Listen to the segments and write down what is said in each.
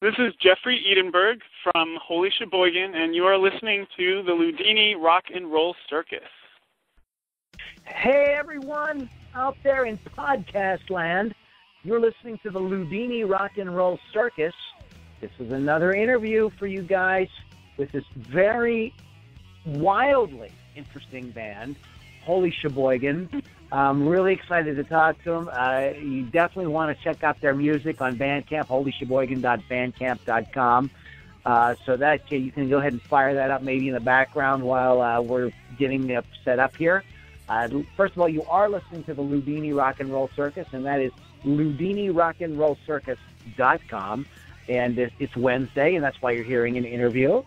This is Jeffrey Edenberg from Holy Sheboygan, and you are listening to the Loudini Rock and Roll Circus. Hey, everyone out there in podcast land. You're listening to the Loudini Rock and Roll Circus. This is another interview for you guys with this very wildly interesting band, Holy Sheboygan. I'm really excited to talk to them. You definitely want to check out their music on Bandcamp, holysheboygan.bandcamp.com. So that you can go ahead and fire that up maybe in the background while we're getting set up here. First of all, you are listening to the Loudini Rock and Roll Circus, and that is LoudiniRockandRollCircus.com. And it's Wednesday, and that's why you're hearing an interview.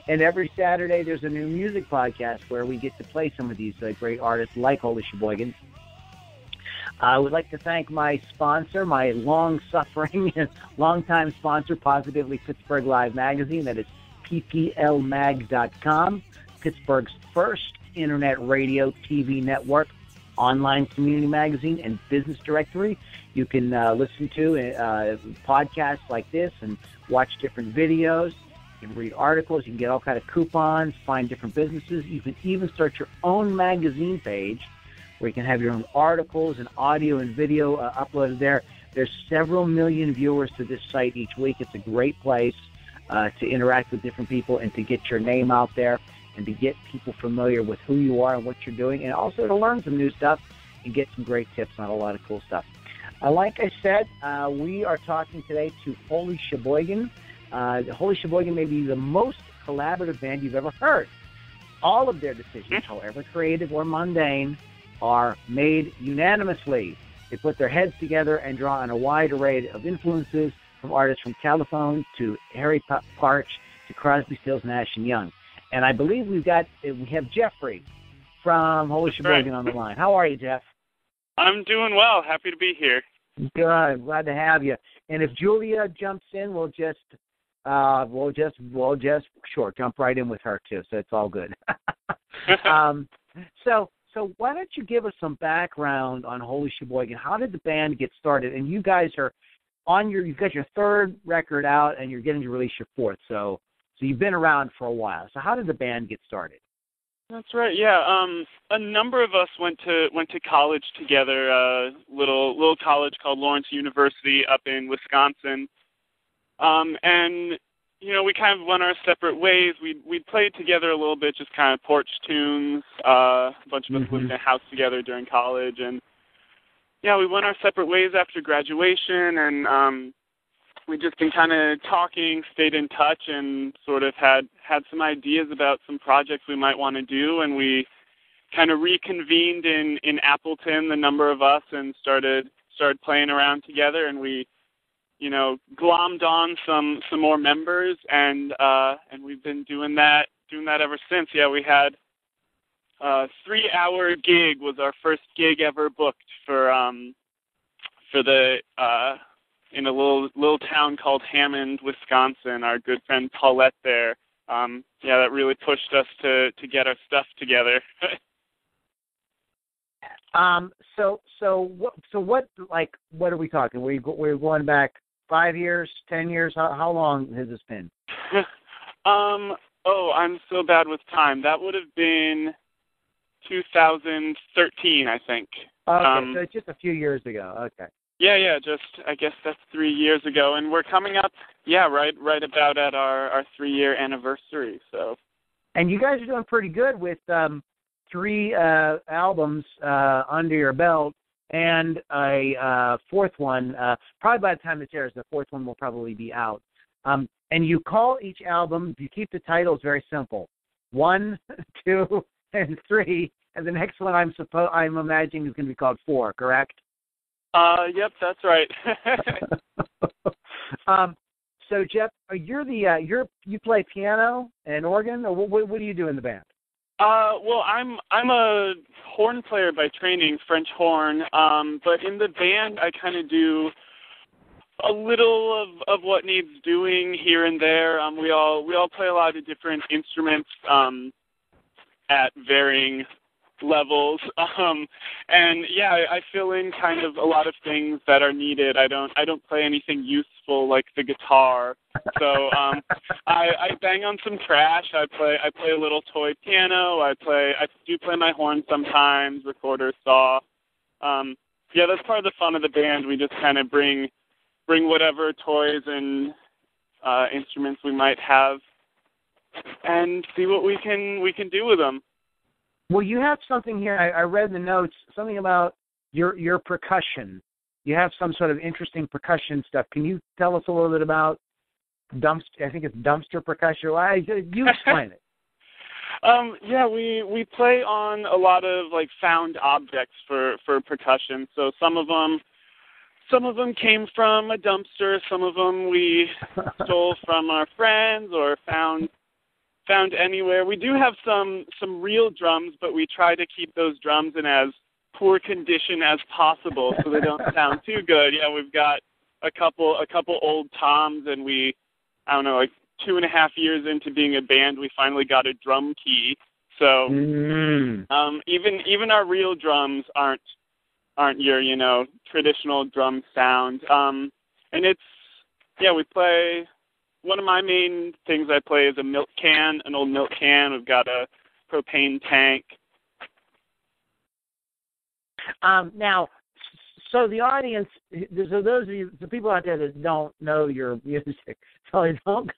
And every Saturday, there's a new music podcast where we get to play some of these great artists like Holy Sheboygan. I would like to thank my sponsor, my long-suffering and long-time sponsor, Positively Pittsburgh Live Magazine. That is pplmag.com, Pittsburgh's first internet radio, TV network, online community magazine, and business directory. You can listen to podcasts like this and watch different videos. You can read articles. You can get all kind of coupons, find different businesses. You can even start your own magazine page where you can have your own articles and audio and video uploaded there. There's several million viewers to this site each week. It's a great place to interact with different people and to get your name out there and to get people familiar with who you are and what you're doing, and also to learn some new stuff and get some great tips on a lot of cool stuff. Like I said, we are talking today to Holy Sheboygan. Holy Sheboygan may be the most collaborative band you've ever heard. All of their decisions, however creative or mundane, are made unanimously. They put their heads together and draw on a wide array of influences, from artists from California to Harry Partch to Crosby, Stills, Nash & Young. And I believe we have Jeffrey from Holy Sheboygan on the line. How are you, Jeff? I'm doing well. Happy to be here. Good. Glad to have you. And if Julia jumps in, we'll just jump right in with her too. So it's all good. So why don't you give us some background on Holy Sheboygan? How did the band get started? And you guys are you've got your third record out, and you're getting to release your fourth. So you've been around for a while. So how did the band get started? That's right. Yeah. A number of us went to college together. Little college called Lawrence University up in Wisconsin. And we kind of went our separate ways. We played together a little bit, just kind of porch tunes. A bunch of us lived in a house together during college, and we went our separate ways after graduation, and we've just been kind of talking, stayed in touch, and sort of had some ideas about some projects we might want to do, and we kind of reconvened in Appleton, the number of us, and started playing around together, and we glommed on some more members, and we've been doing that ever since. Yeah, we had a 3-hour gig was our first gig ever booked for the in a little town called Hammond, Wisconsin. Our good friend Paulette there. That really pushed us to get our stuff together. So what are we talking? We're going back 5 years, 10 years? How long has this been? I'm so bad with time. That would have been 2013, I think. Okay, so it's just a few years ago. Okay. Yeah, I guess that's 3 years ago, and we're coming up, right about at our 3-year anniversary. So. And you guys are doing pretty good with 3 albums under your belt, and a fourth one. Probably by the time this airs, the fourth one will probably be out. And you call each album, you keep the titles very simple: 1, 2, and 3, and the next one I'm imagining is going to be called 4. Correct? Yep, that's right. So Jeff, you play piano and organ, or what do you do in the band? Well, I'm a horn player by training, French horn. But in the band, I kind of do a little of what needs doing here and there. We all play a lot of different instruments at varying levels. And yeah, I fill in kind of a lot of things that are needed. I don't play anything useful like the guitar. So I bang on some trash. I play a little toy piano. I do play my horn sometimes, recorder, saw. Yeah, that's part of the fun of the band. We just kind of bring whatever toys and instruments we might have and see what we can do with them. Well, you have something here. I read in the notes something about your percussion. You have some sort of interesting percussion stuff. Can you tell us a little bit about dumpster? I think it's dumpster percussion. You explain it. Yeah, we play on a lot of like found objects for percussion. So some of them came from a dumpster. Some of them we stole from our friends or found anywhere. We do have some real drums, but we try to keep those drums in as poor condition as possible so they don't sound too good. Yeah, we've got a couple old toms, and I don't know, like 2.5 years into being a band, we finally got a drum key. So even our real drums aren't your traditional drum sound. And we play. One of my main things I play is an old milk can. We've got a propane tank. Now, so the audience, so those of you, the people out there that don't know your music, so they don't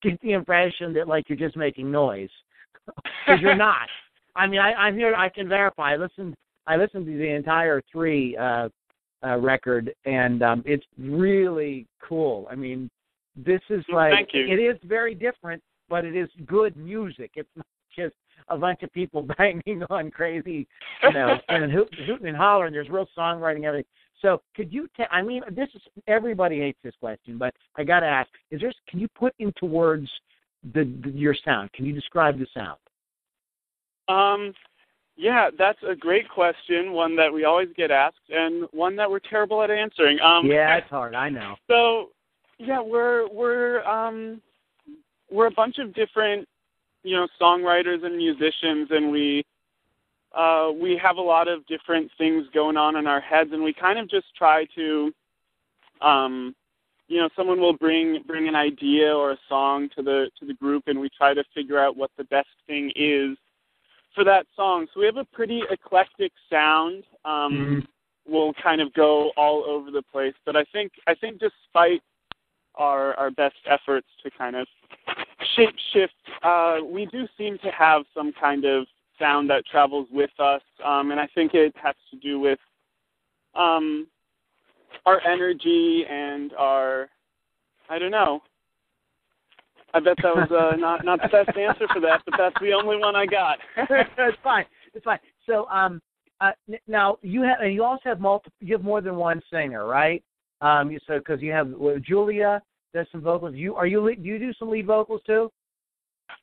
get the impression that like you're just making noise, because you're not. I mean, I'm here. I can verify. I listened to the entire 3 record, and it's really cool. I mean, this is like, thank you. It is very different, but it is good music. It's not just a bunch of people banging on crazy, and hooting and hollering. There's real songwriting, everything. So could you I mean, everybody hates this question, but I got to ask, can you put into words your sound? Can you describe the sound? Yeah, that's a great question, one that we always get asked, and one that we're terrible at answering. Yeah, it's hard, I know. So, yeah, we're a bunch of different, songwriters and musicians, and we have a lot of different things going on in our heads, and we kind of just try to, someone will bring an idea or a song to the group, and we try to figure out what the best thing is for that song. So we have a pretty eclectic sound. We'll kind of go all over the place, but I think despite our best efforts to kind of shape shift, we do seem to have some kind of sound that travels with us, and I think it has to do with our energy and our, I don't know. I bet that was not the best answer for that, but that's the only one I got. It's fine. So now you also have you have more than one singer, right? So because you have Julia does some vocals. Do you do some lead vocals too?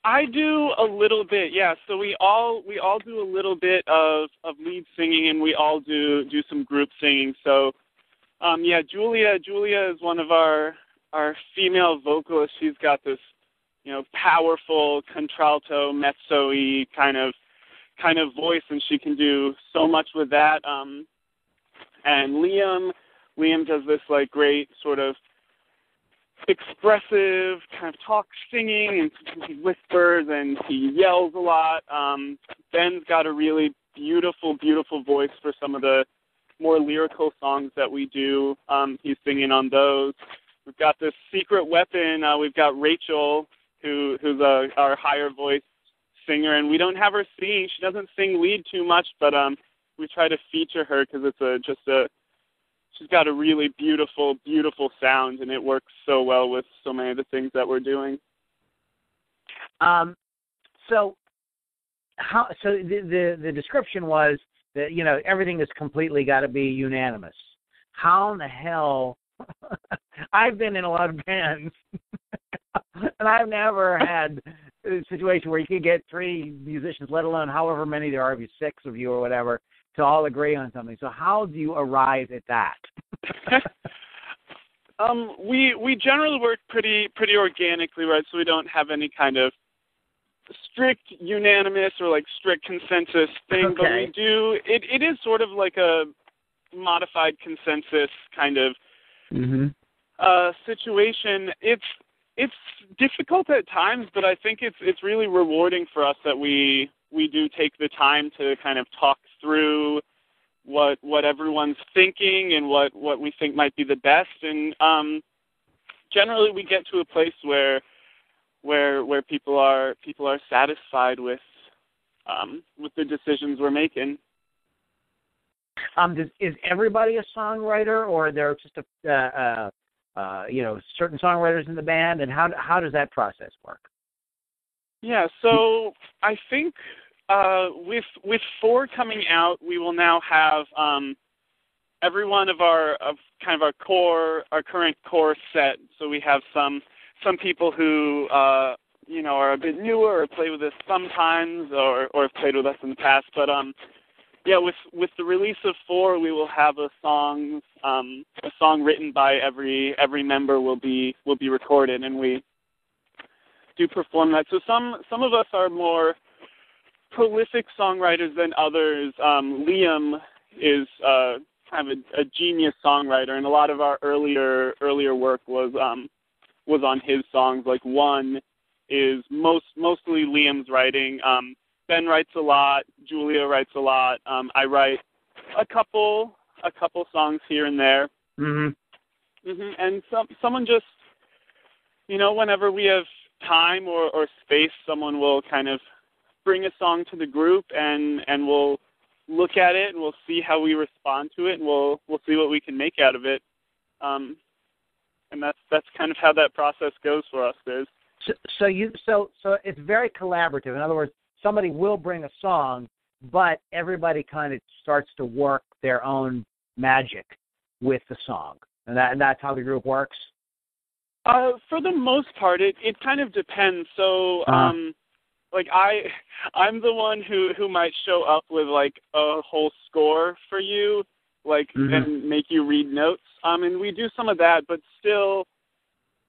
I do a little bit, yeah. So we all do a little bit of lead singing, and we all do some group singing. So Julia is one of our female vocalists. She's got this powerful contralto, mezzo-y kind of voice, and she can do so much with that. And Liam does this like great sort of expressive kind of talk singing, and he whispers and he yells a lot. Ben's got a really beautiful voice for some of the more lyrical songs that we do. He's singing on those. We've got this secret weapon. We've got Rachel, who's our higher voice singer, and we don't have her sing. She doesn't sing lead too much, but we try to feature her because she's got a really beautiful sound, and it works so well with so many of the things that we're doing. So the description was that everything has completely got to be unanimous. How in the hell? I've been in a lot of bands, and I've never had a situation where you could get 3 musicians, let alone however many there are of you, 6 of you or whatever, to all agree on something. So how do you arrive at that? We generally work pretty organically, right? So we don't have any kind of strict unanimous or like strict consensus thing, Okay. but we do. It is sort of like a modified consensus kind of situation. It's difficult at times, but I think it's really rewarding for us that we do take the time to kind of talk through what everyone's thinking and what we think might be the best, and generally we get to a place where people are satisfied with the decisions we're making. Is everybody a songwriter, or are there just certain songwriters in the band, and how does that process work? Yeah, so I think with 4 coming out, we will now have every one of our current core set. So we have some people who are a bit newer or play with us sometimes or have played with us in the past. But with the release of 4, we will have a song written by every member will be recorded, and we do perform that. So some of us are more prolific songwriters than others. Liam is kind of a genius songwriter, and a lot of our earlier work was on his songs. Like One is mostly Liam's writing. Ben writes a lot. Julia writes a lot. I write a couple songs here and there. And someone just, whenever we have time or space, someone will kind of bring a song to the group, and we'll look at it and we'll see how we respond to it, and we'll see what we can make out of it. And that's kind of how that process goes for us. So it's very collaborative. In other words, somebody will bring a song, but everybody kind of starts to work their own magic with the song, and that's how the group works. For the most part, it kind of depends. So, like I'm the one who might show up with like a whole score for you, like and make you read notes. And we do some of that, but still,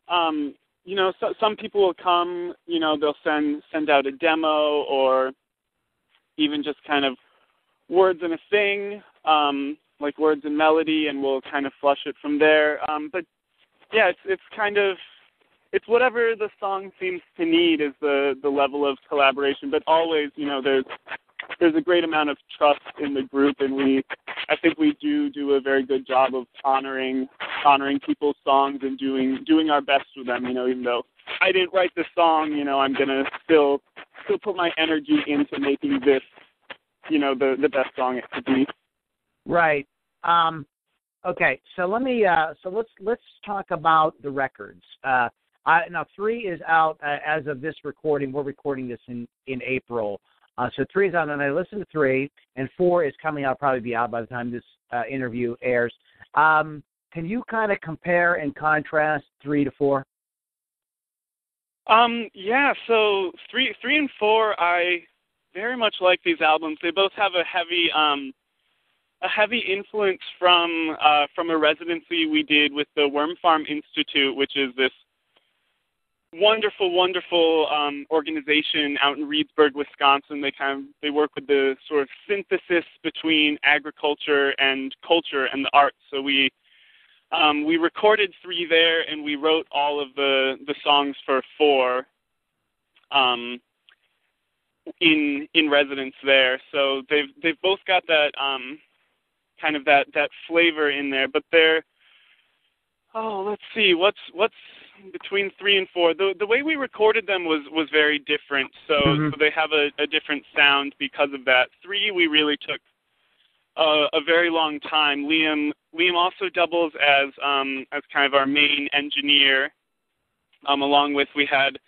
some people will come. They'll send out a demo or even just kind of words and a thing, like words and melody, and we'll kind of flush it from there. But yeah, it's whatever the song seems to need is the level of collaboration. But always, there's a great amount of trust in the group, and I think we do a very good job of honoring people's songs and doing our best with them. Even though I didn't write the song, I'm gonna still put my energy into making this, the best song it could be. Right. Okay. So let's talk about the records. Now 3 is out as of this recording. We're recording this in April. So 3 is out, and I listened to 3, and 4 is coming out, probably be out by the time this interview airs. Can you kind of compare and contrast 3 to 4? Yeah, so 3 and 4, I very much like these albums. They both have a heavy influence from a residency we did with the Worm Farm Institute, which is this wonderful organization out in Reedsburg, Wisconsin. They work with the sort of synthesis between agriculture and culture and the arts. So we recorded 3 there, and we wrote all of the songs for 4 in residence there. So they've both got that kind of that flavor in there, but let's see, what's between 3 and 4. The way we recorded them was very different, so they have a different sound because of that. 3, we really took a very long time. Liam also doubles as kind of our main engineer, along with, we had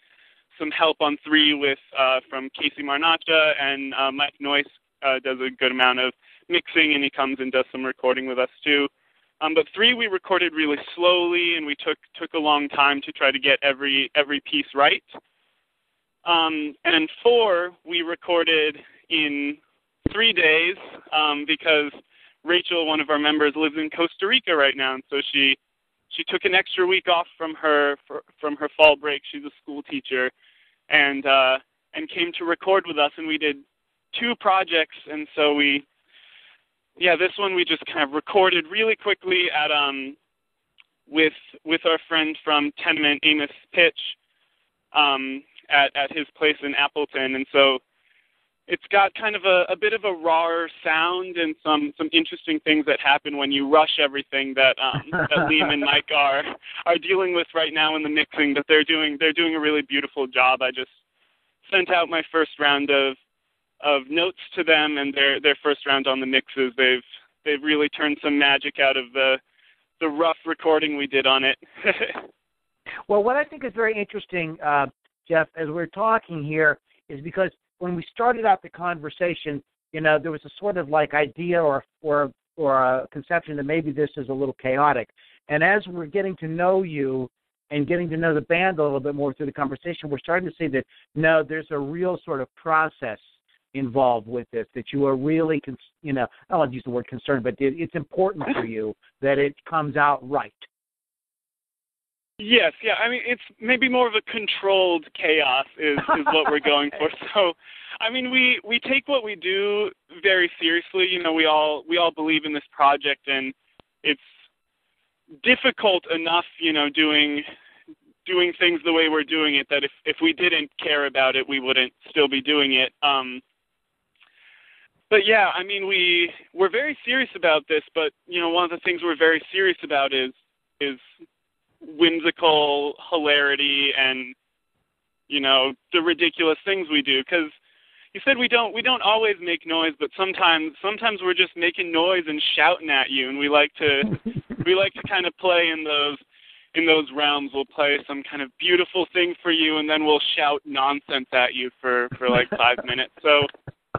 some help on 3 with from Casey Marnacha, and Mike Noyce does a good amount of mixing, and he comes and does some recording with us too. But 3 we recorded really slowly, and we took a long time to try to get every piece right. And 4 we recorded in 3 days because Rachel, one of our members, lives in Costa Rica right now, and so she took an extra week off from her fall break. She's a school teacher, and and came to record with us, and we did 2 projects, and so this one we just kind of recorded really quickly at with our friend from Tenement, Amos Pitch, at his place in Appleton, and so it's got kind of a bit of a rawer sound and some interesting things that happen when you rush everything that Liam and Mike are dealing with right now in the mixing. But they're doing a really beautiful job. I just sent out my first round of notes to them, and their first round on the mixes. They've really turned some magic out of the rough recording we did on it. Well, what I think is very interesting, Jeff, as we're talking here, is because when we started out the conversation, there was a sort of like idea or a conception that maybe this is a little chaotic. And as we're getting to know you and getting to know the band a little bit more through the conversation, we're starting to see that, no, there's a real sort of process involved with this, that you are really, I don't use the word concerned, but it's important for you that it comes out right. Yes, yeah. I mean, it's maybe more of a controlled chaos is what we're going for. So, I mean, we take what we do very seriously. We all believe in this project, and it's difficult enough, doing things the way we're doing it, that if we didn't care about it, we wouldn't still be doing it. But yeah, I mean, we're very serious about this, but one of the things we're very serious about is whimsical hilarity and the ridiculous things we do, because you said we don't always make noise, but sometimes we're just making noise and shouting at you, and we like to kind of play in those realms. We'll play some kind of beautiful thing for you, and then we'll shout nonsense at you for like 5 minutes. So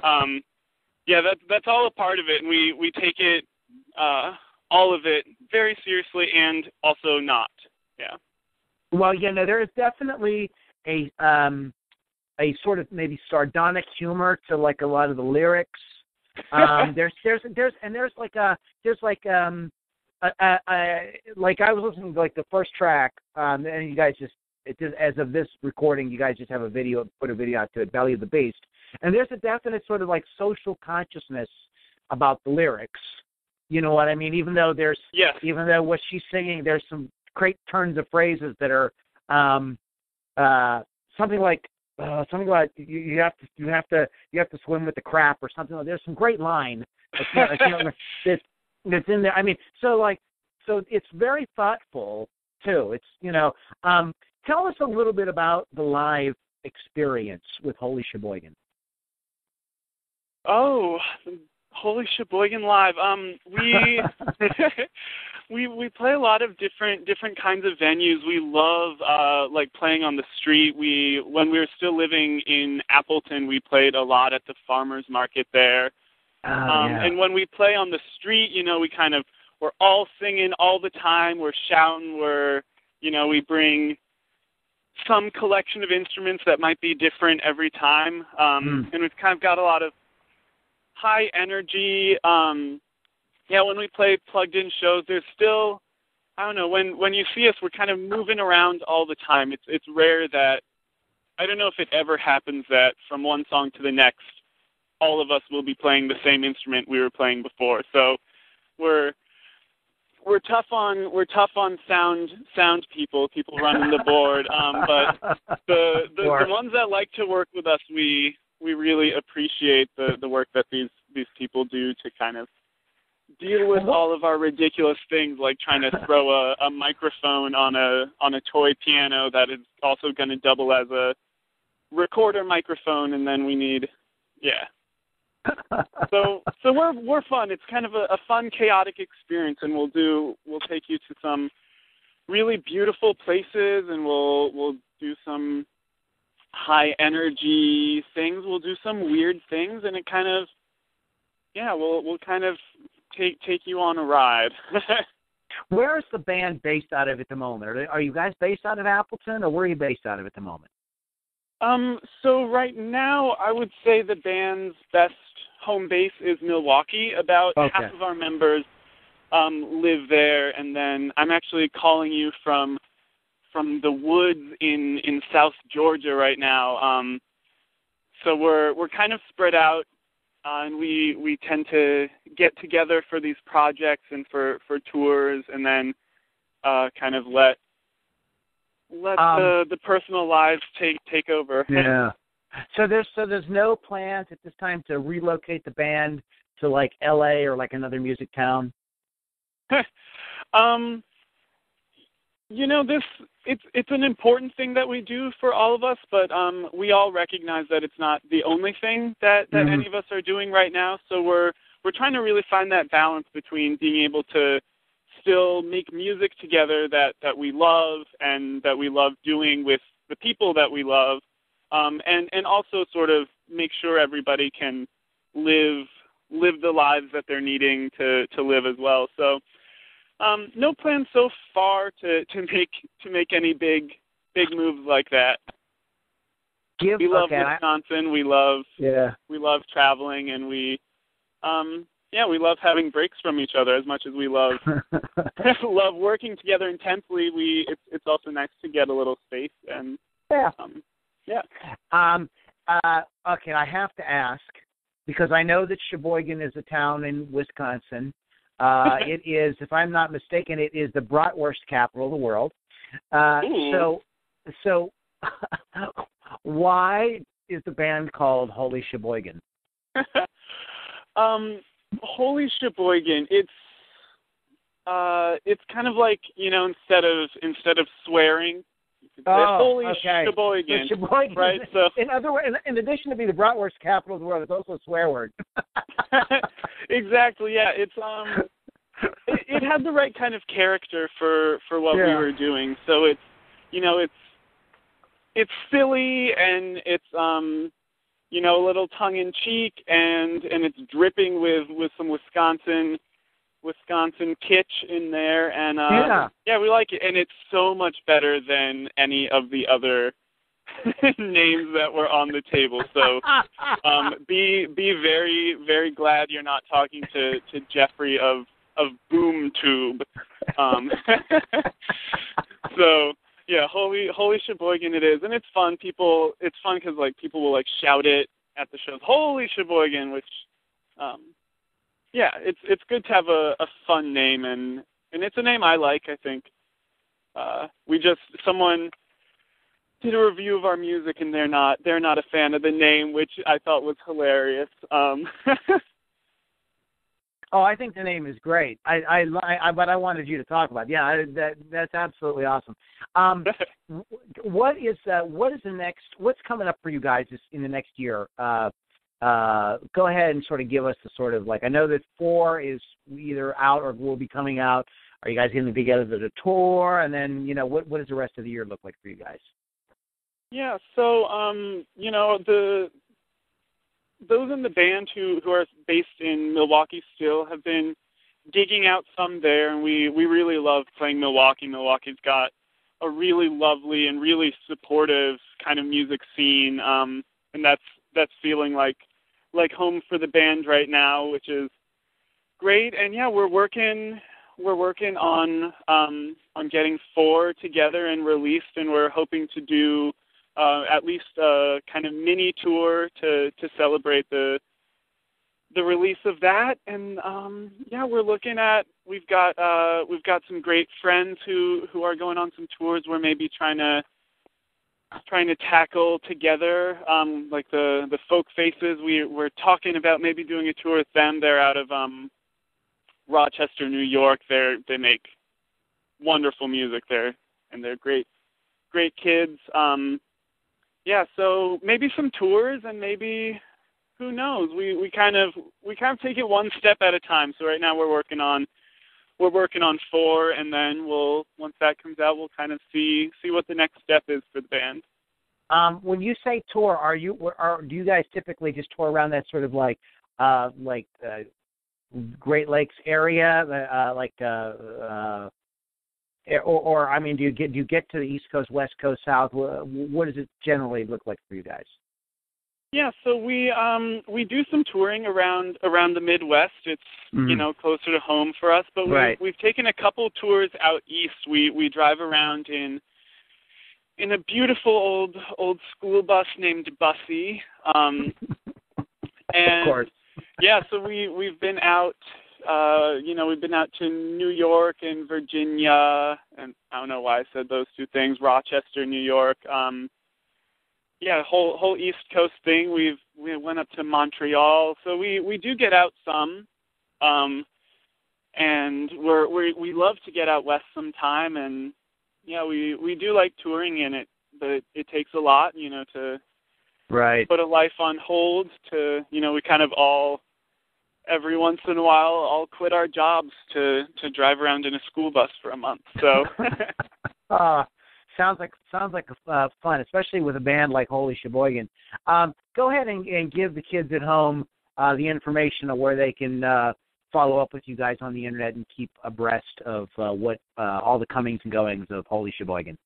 that's all a part of it, and we take it all of it very seriously and also not. Yeah. Well, there is definitely a sort of maybe sardonic humor to like a lot of the lyrics. There's like I was listening to like the first track, and you guys just as of this recording, you guys just have put a video out to it, Belly of the Beast, and there's a definite sort of like social consciousness about the lyrics. You know what I mean? Even though what she's singing, there's some great turns of phrases that are something like you have to swim with the crap or something. There's some great line that's in there. I mean, so it's very thoughtful too. It's tell us a little bit about the live experience with Holy Sheboygan. Oh, Holy Sheboygan Live. We play a lot of different kinds of venues. We love like playing on the street. When we were still living in Appleton, we played a lot at the farmers market there. And when we play on the street, we're all singing all the time. We're shouting. We bring some collection of instruments that might be different every time. And we've kind of got a lot of high energy. When we play plugged-in shows, there's still, I don't know, when you see us, we're kind of moving around all the time. It's rare that, I don't know if it ever happens that from one song to the next, all of us will be playing the same instrument we were playing before. So we're tough on sound people running the board. But the ones that like to work with us, we really appreciate the work that these people do to kind of deal with all of our ridiculous things, like trying to throw a microphone on a toy piano that is also going to double as a recorder microphone, and then we need, So we're fun. It's kind of a fun, chaotic experience, and we'll take you to some really beautiful places, and we'll do some high energy things. We'll do some weird things, and it kind of, we'll kind of take you on a ride. Where is the band based out of at the moment? Are you guys based out of Appleton, or where are you based out of at the moment? So right now, I would say the band's best home base is Milwaukee. About half of our members live there, and then I'm actually calling you from the woods in South Georgia right now. So we're kind of spread out, and we tend to get together for these projects and for tours, and then kind of let the personal lives take over. Yeah. So there's no plans at this time to relocate the band to like LA or like another music town? It's an important thing that we do for all of us, but we all recognize that it's not the only thing that any of us are doing right now. So we're trying to really find that balance between being able to still make music together that we love and that we love doing with the people that we love, and also sort of make sure everybody can live the lives that they're needing to live as well. So no plans so far to make any big moves like that. We love Wisconsin. We love traveling, and we love having breaks from each other as much as we love love working together intensely. It's also nice to get a little space and okay, I have to ask, because I know that Sheboygan is a town in Wisconsin. It is, if I'm not mistaken, it is the bratwurst capital of the world. So why is the band called Holy Sheboygan? Holy Sheboygan. It's kind of like, instead of swearing, Holy Sheboygan. So Sheboygan, right? So in addition to being the bratwurst capital of the world, it's also a swear word. Exactly. Yeah. It's it had the right kind of character for what we were doing. So it's silly, and it's a little tongue in cheek, and it's dripping with some Wisconsin kitsch in there, and we like it, and it's so much better than any of the other names that were on the table. So be very, very glad you're not talking to Jeffrey of Boom Tube. So yeah, Holy Sheboygan it is, and it's fun. It's fun because like people will like shout it at the shows, Holy Sheboygan, which it's good to have a fun name, and it's a name I like. I think someone did a review of our music, and they're not a fan of the name, which I thought was hilarious. Oh, I think the name is great. But I wanted you to talk about it. Yeah, that's absolutely awesome. What is the next? What's coming up for you guys in the next year? Go ahead and sort of give us the sort of like, I know that 4 is either out or will be coming out. Are you guys getting together to the tour? And then what does the rest of the year look like for you guys? Yeah, so those in the band who are based in Milwaukee still have been gigging out some there, and we really love playing Milwaukee. Milwaukee's got a really lovely and really supportive kind of music scene, and that's feeling like home for the band right now, which is great. And yeah, we're working on getting 4 together and released, and we're hoping to do at least a kind of mini tour to celebrate the release of that. And we're looking at we've got some great friends who are going on some tours we're maybe trying to tackle together, like the Folk Faces. We're talking about maybe doing a tour with them. They're out of Rochester, New York. They make wonderful music there, and they're great kids. So maybe some tours, and maybe, who knows? We kind of take it one step at a time. So right now we're working on 4, and then once that comes out, we'll kind of see what the next step is for the band. When you say tour, do you guys typically just tour around that sort of like Great Lakes area, or I mean, do you get to the East Coast, West Coast, South? What does it generally look like for you guys? Yeah, so we do some touring around the Midwest. It's closer to home for us, but we've taken a couple tours out east. We drive around in in a beautiful old school bus named Bussy. And of course. Yeah, so we've been out. We've been out to New York and Virginia, and I don't know why I said those two things. Rochester, New York. Whole East Coast thing. We went up to Montreal, so we do get out some, and we love to get out west sometime, and yeah, we do like touring in it, but it takes a lot, to put a life on hold. We kind of all, every once in a while, all quit our jobs to drive around in a school bus for a month. So. Sounds like fun, especially with a band like Holy Sheboygan. Go ahead and give the kids at home the information of where they can follow up with you guys on the internet and keep abreast of what all the comings and goings of Holy Sheboygan.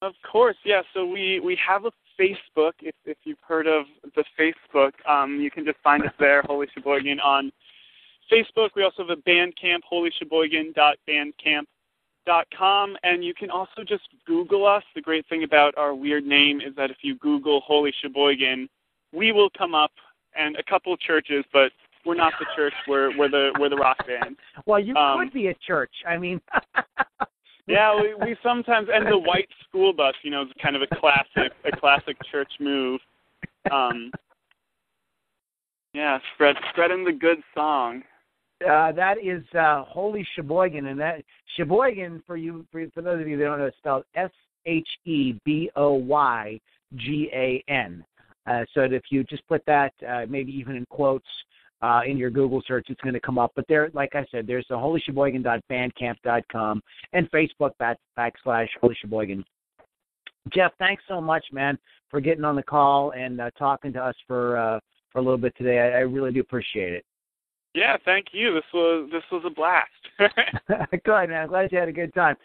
Of course, yeah. So we have a Facebook. If you've heard of the Facebook, you can just find us there, Holy Sheboygan on Facebook. We also have a Bandcamp, holysheboygan.bandcamp.com, and you can also just Google us. The great thing about our weird name is that if you Google Holy Sheboygan, we will come up, and a couple churches, but we're not the church. We're the rock band. Well, you could be a church. I mean. Yeah, we sometimes, and the white school bus, is kind of a classic church move. Spreading the good song. That is Holy Sheboygan, and that Sheboygan for those of you that don't know, it's spelled Sheboygan. So if you just put that, maybe even in quotes, in your Google search, it's going to come up. But there, like I said, there's the holysheboygan.bandcamp.com and Facebook /Holy Sheboygan. Jeff, thanks so much, man, for getting on the call and talking to us for a little bit today. I really do appreciate it. Yeah, thank you. This was a blast. Good, man. I'm glad you had a good time.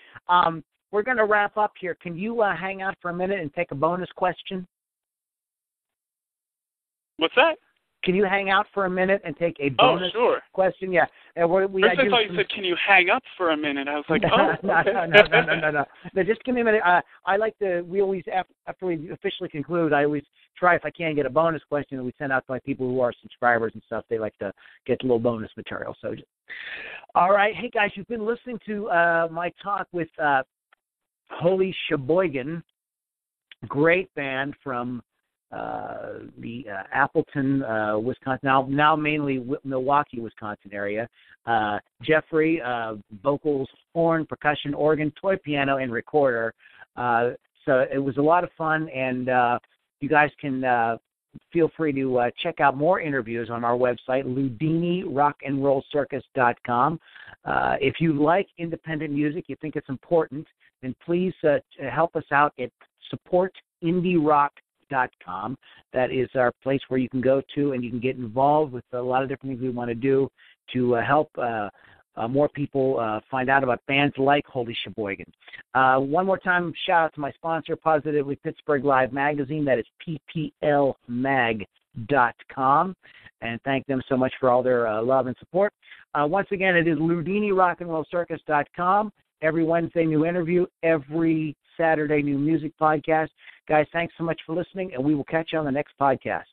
We're going to wrap up here. Can you hang out for a minute and take a bonus question? What's that? Can you hang out for a minute and take a bonus question? Yeah. First I thought you said, can you hang up for a minute? I was like, No. No, just give me a minute. We always, after we officially conclude, I always try, if I can, get a bonus question that we send out to my people who are subscribers and stuff. They like to get a little bonus material. So, all right. Hey, guys, you've been listening to my talk with Holy Sheboygan, great band from the Appleton, Wisconsin, now mainly Milwaukee, Wisconsin area. Jeffrey, vocals, horn, percussion, organ, toy piano, and recorder. So it was a lot of fun, and you guys can feel free to check out more interviews on our website, LoudiniRockandRollCircus.com. If you like independent music, you think it's important, then please help us out at supportindierock.com. That is our place where you can go to and you can get involved with a lot of different things we want to do to help more people find out about bands like Holy Sheboygan. One more time, shout out to my sponsor, Positively Pittsburgh Live Magazine. That is pplmag.com. And thank them so much for all their love and support. Once again, it is LoudiniRockandRollCircus.com. Every Wednesday, new interview. Every Saturday, new music podcast. Guys, thanks so much for listening, and we will catch you on the next podcast.